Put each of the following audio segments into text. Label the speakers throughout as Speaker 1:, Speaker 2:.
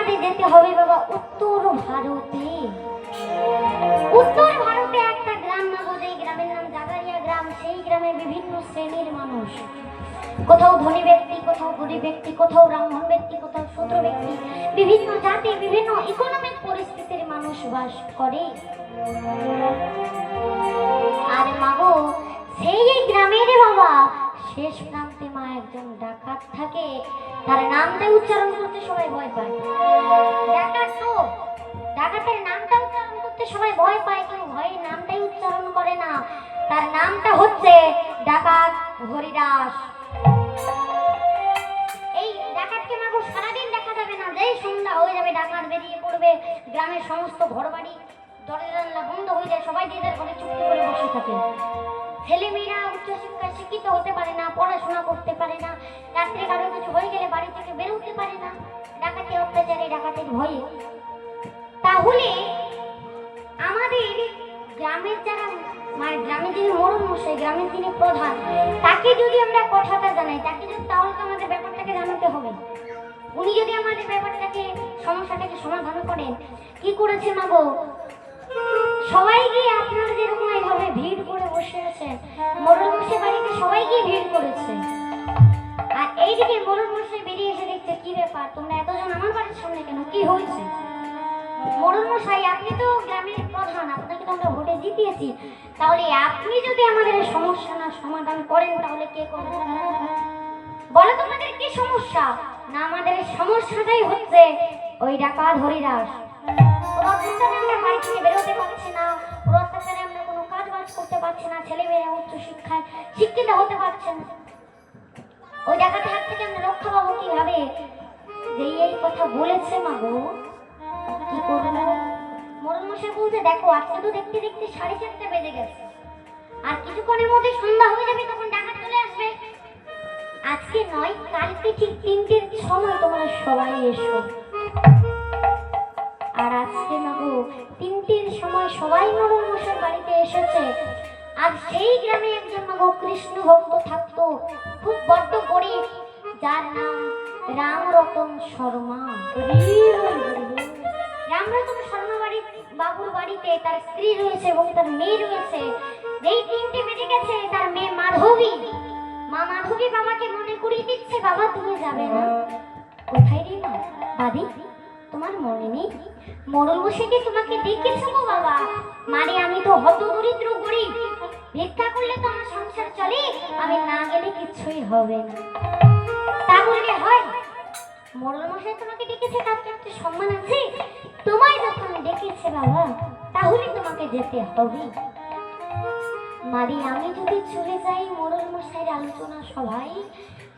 Speaker 1: আমাদের যেতে হবে বাবা উত্তর ভারতে। উত্তর ভারতে একটা গ্রাম মাগো, যেই গ্রামের নাম জাগারিয়া গ্রাম। সেই গ্রামে বিভিন্ন শ্রেণীর মানুষ, কোথাও ধনী ব্যক্তি, কোথাও গরিব ব্যক্তি, কোথাও ব্রাহ্মণ ব্যক্তি, কোথাও শূদ্র ব্যক্তি, বিভিন্ন জাতি, বিভিন্ন ইকোনমিক পরিস্থিতির মানুষ বাস করে। আর মাগো সেই গ্রামের বাবা শেষ প্রান্তে মা একজন ডাকাত থাকে। তার নামটা উচ্চারণ করতে সবাই ভয় পায়। ডাকাত তো, ডাকাতের নামটা উচ্চারণ করতে সবাই ভয় পায়, কেউ ভয়ে নামটাই উচ্চারণ করে না। তার নামটা হচ্ছে ডাকাত হরিদাস। এই ডাকাতকে মাগো সারাদিন দেখা যাবে না, যেই সন্ধ্যা হয়ে যাবে ডাকাত বেরিয়ে পড়বে। গ্রামের সমস্ত ঘরবাড়ি দরজা জানলা বন্ধ হয়ে যায়, সবাই যে যার ঘরে চুপটি করে বসে থাকে। ছেলেমেয়েরা উচ্চশিক্ষায় শিক্ষিত হতে পারে না, পড়াশোনা করতে পারে না, রাত্রে কারো কিছু হয়ে গেলে বাড়ি থেকে বেরোতে পারে না, ডাকাতি অত্যাচারে, ডাকাতের ভয়ে। তাহলে আমাদের গ্রামের যারা মানে গ্রামের যিনি মোড়ল মশাই, গ্রামের যিনি প্রধান, তাকে যদি আমরা কথাটা জানাই, তাকে যদি, তাহলে তো আমাদের ব্যাপারটাকে জানাতে হবে। উনি যদি আমাদের ব্যাপারটাকে, সমস্যাটাকে সমাধান করেন। কি করেছে মাগো, সবাই গিয়ে আপনারা যেরকম এইভাবে ভিড় করে বসে আছেন, মোড়ল মশাই বাড়িতে সবাই গিয়ে ভিড় করেছে। আর এইদিকে মোড়ল মশাই বেরিয়ে এসে দেখছে, কি ব্যাপার তোমরা এতজন আমার বাড়ির সামনে কেন, কি হয়েছে? মোড়ল মশাই আপনি তো গ্রামের প্রধান, আপনাকে তো আমরা ভোটে জিতিয়েছি, তাহলে আপনি যদি আমাদের সমস্যা না সমাধান করেন তাহলে কে করবে? বলো তোমাদের কি সমস্যা? না আমাদের সমস্যাটাই হচ্ছে ওই ডাকাত হরিদাস। ওর অত্যাচারে আমরা বাড়ি থেকে বেরোতে পারছি না, ওর অত্যাচারে আমরা কোনো কাজ বাজ করতে পারছি না, ছেলেমেয়েরা উচ্চ শিক্ষায় শিক্ষিত হতে পারছে না। ওই ডাকাতের হাত থেকে আমরা রক্ষা পাবো কিভাবে? যে এই কথা বলেছে মাগো, কি করবো? মোড়ল মশাই বলছে, দেখো আজকে তো দেখতে দেখতে 4:30 বেজে গেছে, আর কিছুক্ষণের মধ্যে সন্ধ্যা হয়ে যাবে, তখন ডাকাত চলে আসবে। আজকে নয়, কালকে ঠিক 3টের সময় তোমরা সবাই এসো। আর আজকে মাগো 3টের সময় সবাই মোড়ল মশাই বাড়িতে এসেছে। আর সেই গ্রামে একজন মাগো কৃষ্ণ ভক্ত থাকতো, খুব বড্ড গরিব, যার নাম রামরতন শর্মা। রামরতন শর্মা বাবুর বাড়িতে তার স্ত্রী রয়েছে এবং তার মেয়ে রয়েছে। যেই 3টে বেজে গেছে, তার মেয়ে মাধবী, মা মাধবী বাবাকে মনে করিয়ে দিচ্ছে, বাবা তুমি যাবে না। কোথায় রে মা? বাড়ি তোমার মনে নেই? মোড়ল মশাইকে তোমাকে ডেকেছো গো বাবা। মানে আমি তো হত দরিদ্র গরিব, ভিক্ষা করলে তো আমার সংসার চলে, আমি না গেলে কিছুই হবে না। তা বললে হয়? মোড়ল মশাই তোমাকে ডেকেছে, তার তো একটা সম্মান আছে। তোমায় যখন ডেকেছে বাবা, তাহলে তোমাকে যেতে হবে। মারি আমি যদি চলে যাই মোড়ল মশাইয়ের আলোচনা সভায়,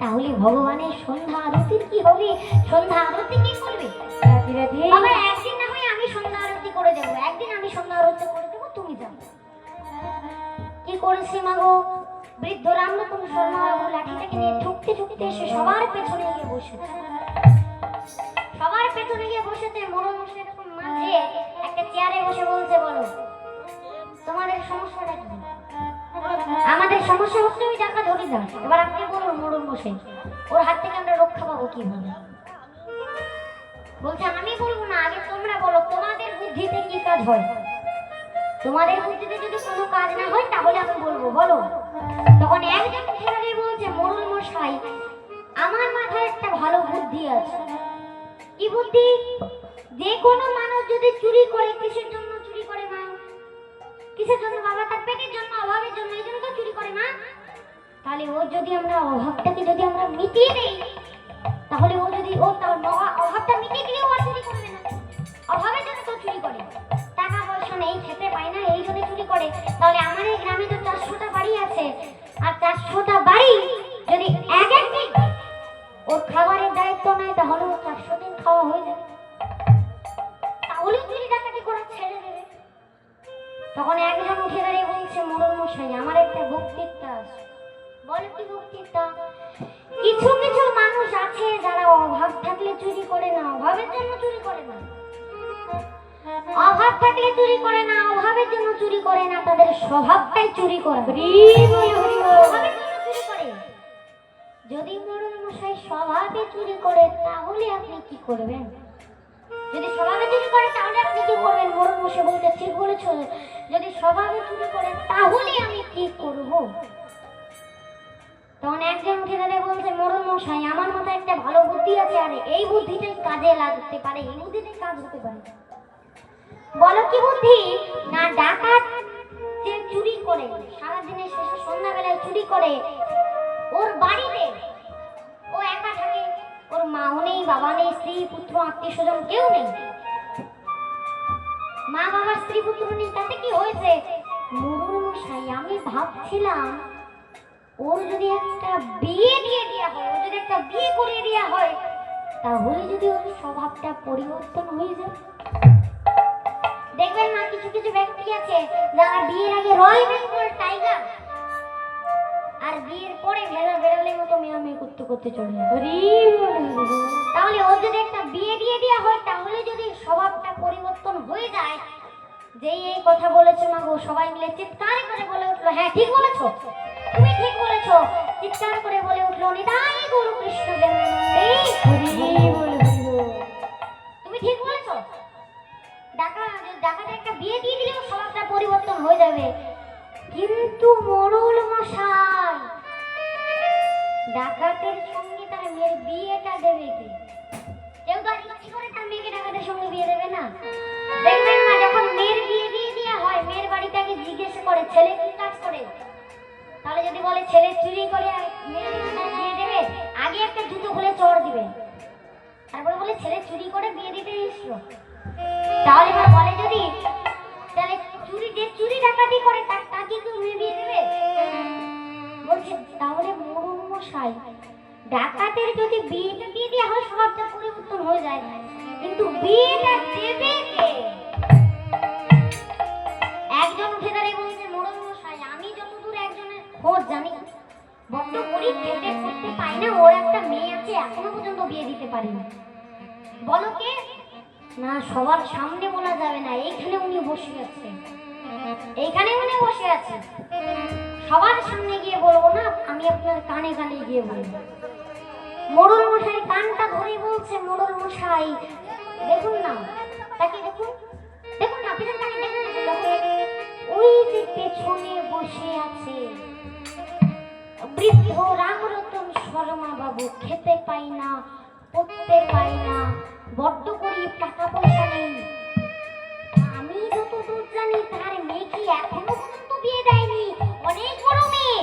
Speaker 1: তাহলে ভগবানের সন্ধ্যা আরতির কি হবে? সন্ধ্যা আরতি কি করবে? বাবা একদিন না হয় আমি সন্ধ্যা আরতি করে দেবো, একদিন আমি সন্ধ্যা আরতি করে দেবো, তুমি যাও। কি করেছে মাগো, বৃদ্ধ রামরতন শর্মা বাবু লাঠিটাকে নিয়ে ঠুকতে ঠুকতে এসে সবার পেছনে গিয়ে বসেছে। সবার পেছনে গিয়ে বসেছে। মোড়ল মশাই এরকম মাঝে একটা চেয়ারে বসে বলছে, বলো তোমাদের সমস্যাটা কি? আমাদের সমস্যা হচ্ছে ওই ডাকাত হরিদাস। এবার আপনি বলুন মোড়ল মশাই, ওর হাত থেকে আমরা রক্ষা পাবো কিভাবে? বলছে আমি বলবো না, আগে তোমরা বলো তোমাদের বুদ্ধিতে কি কাজ হয়। তোমাদের বুদ্ধিতে যদি কোনো কাজ না হয় তাহলে আমি বলবো, বলো। তখন একজন ছেলে বলছে, মোড়ল মশাই আমার মাথায় একটা ভালো বুদ্ধি আছে। কি বুদ্ধি? যে কোনো মানুষ যদি চুরি করে, কিসের জন্য চুরি করে মা? কিসের জন্য বাবা? তার পেটের জন্য, অভাবের জন্য, এই জন্য তো চুরি করে মা। তাহলে ও যদি আমরা অভাবটাকে যদি আমরা মিটিয়ে দেই, তাহলে ও যদি অভাবটা মিটিয়ে দিলে ও আর চুরি করবে না। অভাবের জন্য তো চুরি করে, টাকা পয়সা নেই, খেতে পায় না, এই জন্য চুরি করে। তাহলে আমার এই গ্রামে তো 400টা বাড়ি আছে, আর 400টা বাড়ি যদি এক একদিন ওর খাবারের দায়িত্ব নেয়, তাহলে ও 400 দিন খাওয়া হয়ে যাবে, তাহলে চুরি ডাকাতি করা ছেড়ে দেবে। তখন একজন উঠে দাঁড়িয়ে বলছে, মোড়ল মশাই আমার একটা বক্তৃতা আছে। বলে কি বক্তৃতা? কিছু কিছু মানুষ আছে যারা অভাব থাকলে চুরি করে না, অভাবের জন্য চুরি করে না। অভাব থাকলে চুরি করে না, অভাবের জন্য চুরি করে না, তাদের স্বভাবটাই চুরি করা। অভাবের জন্য চুরি করে। যদি মোড়ল মশাই স্বভাবে চুরি করে, তাহলে আপনি কি করবেন? যদি স্বভাবে চুরি করে তাহলে আপনি কি করবেন? মোড়ল মশাই বলতে ঠিক বলেছো, যদি স্বভাবে চুরি করে তাহলে আমি কি করব? তখন একজন উঠে দাঁড়িয়ে বলছে, মোড়ল মশাই আমার মাথায় একটা ভালো বুদ্ধি আছে, আর এই বুদ্ধিটাই কাজে লাগতে পারে, এই বুদ্ধিটাই কাজ হতে পারে। বলো কি বুদ্ধি? না, ডাকাত যে চুরি করে সারাদিনের শেষে সন্ধ্যাবেলায় চুরি করে, ওর বাড়িতে ও একা থাকে, ওর মাও নেই, বাবা নেই, স্ত্রী পুত্র আত্মীয় স্বজন কেউ নেই। মা বাবা স্ত্রী পুত্র নেই, তাতে কি হয়েছে? মোড়ল মশাই আমি ভাবছিলাম ওর যদি একটা বিয়ে দিয়ে দেওয়া হয়, ওর যদি একটা বিয়ে করিয়ে দেওয়া হয়, তাহলে যদি ওর স্বভাবটা পরিবর্তন হয়ে যায়। দেখবেন না কিছু কিছু ব্যক্তি আছে যারা বিয়ের আগে রয়্যাল বেঙ্গল টাইগার, আর বিয়ের পরে ভেড়া বেড়ালের মতো মেয়ামি করতে করতে চলে যায়। তাহলে ওর যদি একটা বিয়ে দিয়ে দেওয়া হয়, তাহলে যদি স্বভাবটা পরিবর্তন হয়ে যায়। যেই এই কথা বলেছো না গো, সবাই মিলে চিৎকার করে বলে উঠলো, হ্যাঁ ঠিক বলেছো, তুমি ঠিক বলেছো। চিৎকার করে বলে উঠলো, নিতাই গুরু কৃষ্ণ দেবানন্দে তুমি ঠিক বলেছো। ডাকাতে একটা বিয়ে দিয়ে দিলেও স্বভাবটা পরিবর্তন হয়ে যাবে। কিন্তু মোড়ল মশাই, ডাকাতের সঙ্গে তার মেয়ের বিয়েটা দেবে কি? কেউ তো আর ইচ্ছে করে তার মেয়েকে ডাকাতের সঙ্গে বিয়ে দেবে না। দেখবেন না যখন মেয়ের বিয়ে দিয়ে দেওয়া হয়, মেয়ের বাড়িতে আগে জিজ্ঞেস করে ছেলে কি কাজ করে। তাহলে যদি বলে ছেলে চুরি করে মেয়ের বিয়ে দেবে, আগে একটা জুতো খুলে চড় দিবে, তারপরে বলে ছেলে চুরি করে বিয়ে দিতে এসছো। তাহলে বলে যদি তাহলে চুরি ডাকাতি করে তাকে কি মেয়ে বিয়ে দেবে? বলছে তাহলে মোড়ল মশাই, ডাকাতের যদি বিয়েটা দিয়ে দেওয়া হয় স্বভাবটা পরিবর্তন হয়ে যায়, কিন্তু বিয়েটা দেবে কে? একজন উঠে দাঁড়িয়ে বলছে, মোড়ল মশাই আমি যতদূর একজনের খোঁজ জানি, বড্ড গরিব, খেতে করতে পাই না, ওর একটা মেয়ে আছে, এখনো পর্যন্ত বিয়ে দিতে পারিনি। বলো কে? না সবার সামনে বলা যাবে না, এইখানে উনি বসে আছে, এইখানে উনি বসে আছে, সবার সামনে গিয়ে বলবো না, আমি আপনার কানে কানে গিয়ে বলবো। মোড়ল মশাই কানটা ধরে বলছে, মোড়ল মশাই দেখুন না, তাকে দেখুন, দেখুন না পিছন তাকে দেখুন, ওই যে পেছনে বসে আছে বৃদ্ধ রামরতন শর্মা বাবু, খেতে পাই না, পড়তে পাই না, বড্ড গরিব, টাকা পয়সা নেই। আমি যতদূর জানি তার মেয়ে কি এখনো পর্যন্ত বিয়ে দেয়নি, অনেক বড় মেয়ে।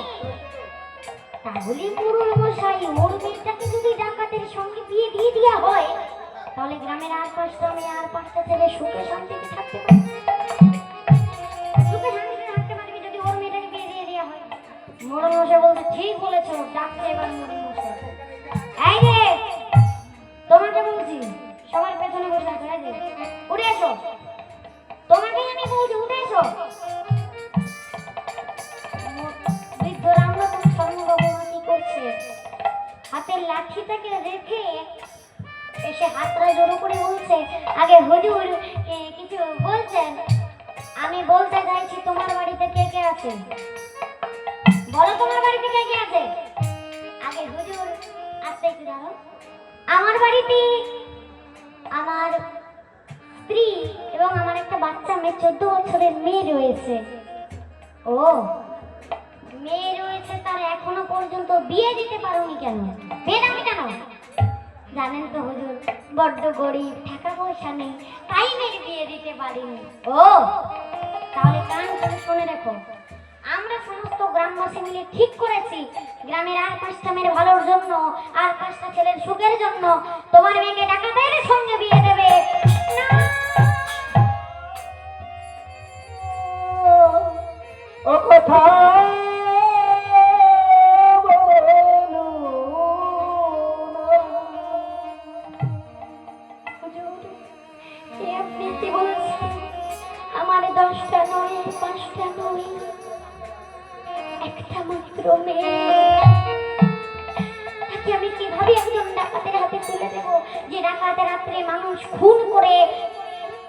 Speaker 1: তাহলে মোড়ল মশাই ওর মেয়েটাকে যদি ডাকাতের সঙ্গে বিয়ে দিয়ে দেওয়া হয়, তাহলে গ্রামের আর 5টা মেয়ে আর 5টা ছেলে সুখে শান্তিতে থাকতে পারবে, সুখে শান্তিতে থাকতে পারবে যদি ওর মেয়েটাকে বিয়ে দিয়ে দেওয়া হয়। মোড়ল মশাই বলতে ঠিক বলেছো, ডাকছে এবার মোড়ল মশাই। এই রে তোমাকে বলছি, সবার পেছনে বসে আছে, এই যে উঠে এসো, তোমাকেই আমি বলছি উঠে এসো। বৃদ্ধ রামরতন শর্মাবাবু কি করছে, হাতের লাঠিটাকে রেখে এসে হাতটা জোড়ো করে বলছে, আগে হুজুর কিছু বলছেন, আমি বলতে চাইছি তোমার বাড়িতে কে কে আছে, বলো তোমার বাড়িতে কে কে আছে। আগে হুজুর আসতে একটু দাঁড়াও, আমার বাড়িতে আমার স্ত্রী এবং আমার একটা বাচ্চা মেয়ে, 14 বছরের মেয়ে রয়েছে। ও মেয়ে রয়েছে, তার এখনো পর্যন্ত বিয়ে দিতে পারোনি কেন? বিয়ে দাও কেন? জানেন তো হুজুর বড্ড গরিব, টাকা পয়সা নেই, তাই মেয়ের বিয়ে দিতে পারিনি। ও তাহলে কান করে শুনে রেখো, আমরা সমস্ত গ্রামবাসী মিলে ঠিক করেছি, গ্রামের আর 5টা মেয়ের ভালোর জন্য, আর 5টা ছেলের সুখের জন্য তোমার মেয়েকে ডাকাতের সঙ্গে বিয়ে দেবে।
Speaker 2: ও কথা
Speaker 1: আপনি কি বলছেন? আমার 10টা নয়, 5টা নয়, একটা মাত্র মেয়ে, তাকে আমি কিভাবে একজন ডাকাতের হাতে তুলে দেবো, যে ডাকাত রাত্রে মানুষ খুন করে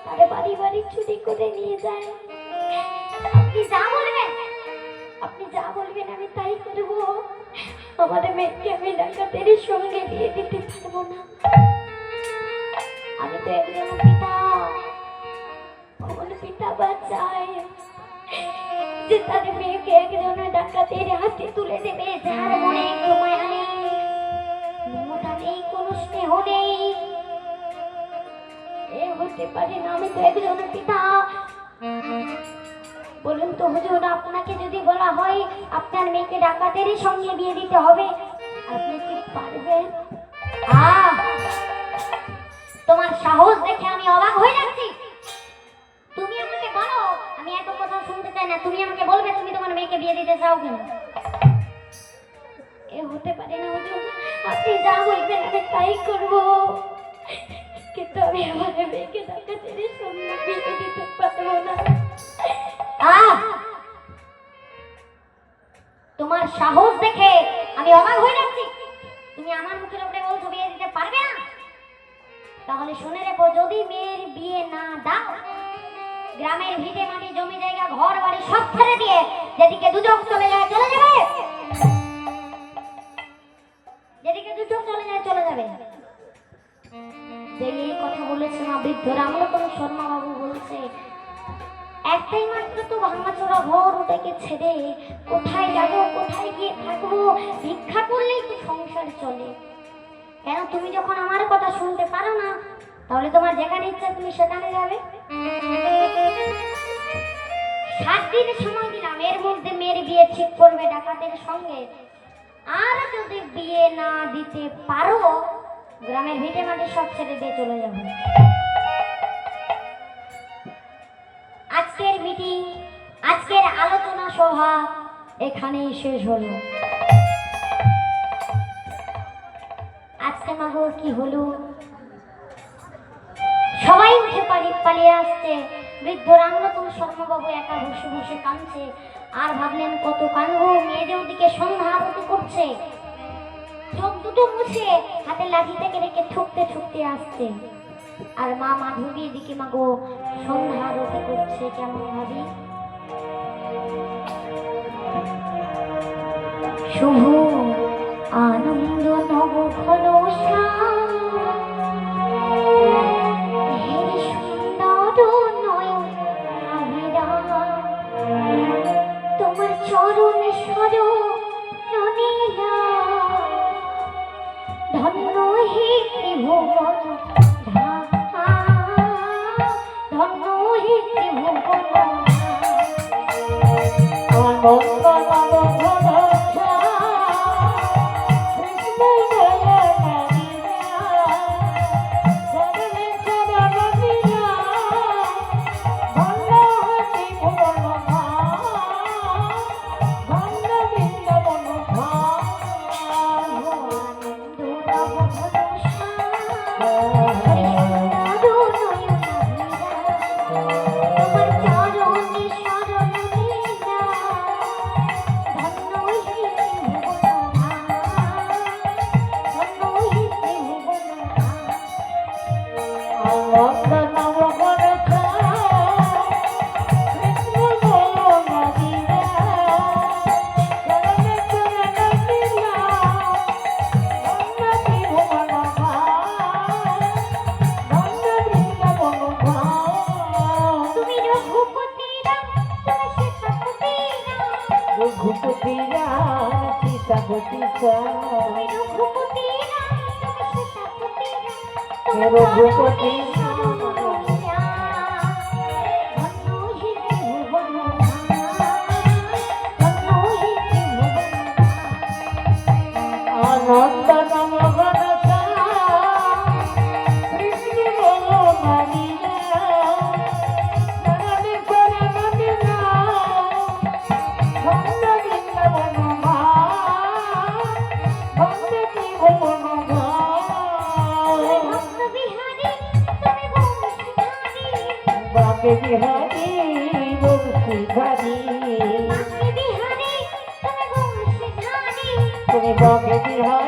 Speaker 1: তার বাড়ি বাড়ি চুরি করে নিয়ে যায়? আপনি যা বলবেন, আপনি যা বলবেন আমি তাই করবো। আমাদের মেয়েকে আমি ডাকাতের সঙ্গে বিয়ে দিতে পারবো না, আমি তো একজন পিতা, কোন পিতা বাচ্চায় যে তার মেয়েকে একজন ডাকাতের হাতে তুলে দেবে, যার মনে কোনো মায়া নেই, মমতা নেই, কোনো স্নেহ নেই? এ হতে পারে না। আমি তো একজন পিতা। বলুন তো হুজুর, আপনাকে যদি বলা হয় আপনার মেয়েকে ডাকাতেরই সঙ্গে বিয়ে দিতে হবে, আপনি কি পারবেন? তোমার সাহস দেখে আমি অবাক হয়ে যাচ্ছি। তুমি আমাকে বলো, আমি এত কথা শুনতে চাই না। তুমি আমাকে বলবে তুমি তোমার মেয়েকে বিয়ে দিতে চাও কেন? এ হতে পারে না হুজুর, আপনি যা বলবেন আমি তাই করব, কিন্তু আমি আমার মেয়েকে ডাকাতের সঙ্গে বিয়ে দিতে পারবো না। তোমার সাহস দেখে আমি অবাক হয়ে যাচ্ছি। তুমি আমার মুখের উপরে বলছো বিয়ে দিতে পারবে না? তাহলে শুনে রেখো, যদি মেয়ের বিয়ে না দাও, গ্রামের ভিটে মাটি জমি জায়গা ঘর বাড়ি সব ছেড়ে দিয়ে যেদিকে দুচোখ চলে যায় চলে যাবে, যেদিকে দুচোখ চলে যায় চলে যাবে। এই কথা বলেছে না বৃদ্ধ রামরতন শর্মা বাবু বলছে, একটাই মাত্র তো ভাঙাচোরা ঘর, ওটাকে ছেড়ে কোথায় যাব, কোথায় গিয়ে থাকবো? ভিক্ষা করলেই তো সংসার চলে। কেন তুমি যখন আমার কথা শুনতে পারো না, তাহলে তোমার যেখানে ইচ্ছা তুমি সেখানে যাবে। 7 দিন সময় দিলাম, এর মধ্যে মেয়ের বিয়ে ঠিক করবে ডাকাতের সঙ্গে। আর যদি বিয়ে না দিতে পারো, গ্রামের ভিটে মাটি সব ছেড়ে দিয়ে চলে যাবে। আজকের মিটিং, আজকের আলোচনা সভা এখানেই শেষ হলো। আজকে মাগো কি হলো? সবাই উঠে পালিয়ে আসছে। বৃদ্ধ রামরতন শর্মা বাবু একা বসে বসে কাঁদছে। আর ভাবলেন কত কাঁদবো, মেয়ে যে ওদিকে সন্ধ্যা আরতি করছে, চোখ দুটো মুছে হাতে লাঠিটাকে রেখে ঠুকতে ঠুকতে আসছে। আর মা মাধবী এদিকে মাগো সন্ধ্যা আরতি করছে। কেমন ভাবি, শুভ আনন্দ নব খলসা, সুন্দর নয়ন আবিরা, তোমার চরণ সরণীলা, ধন্য হে ত্রিভুবন, ধন্য হে ত্রিভুবন। রঘুপতি বিহারি বংশীধারী, তুমি বাঁকে বিহারি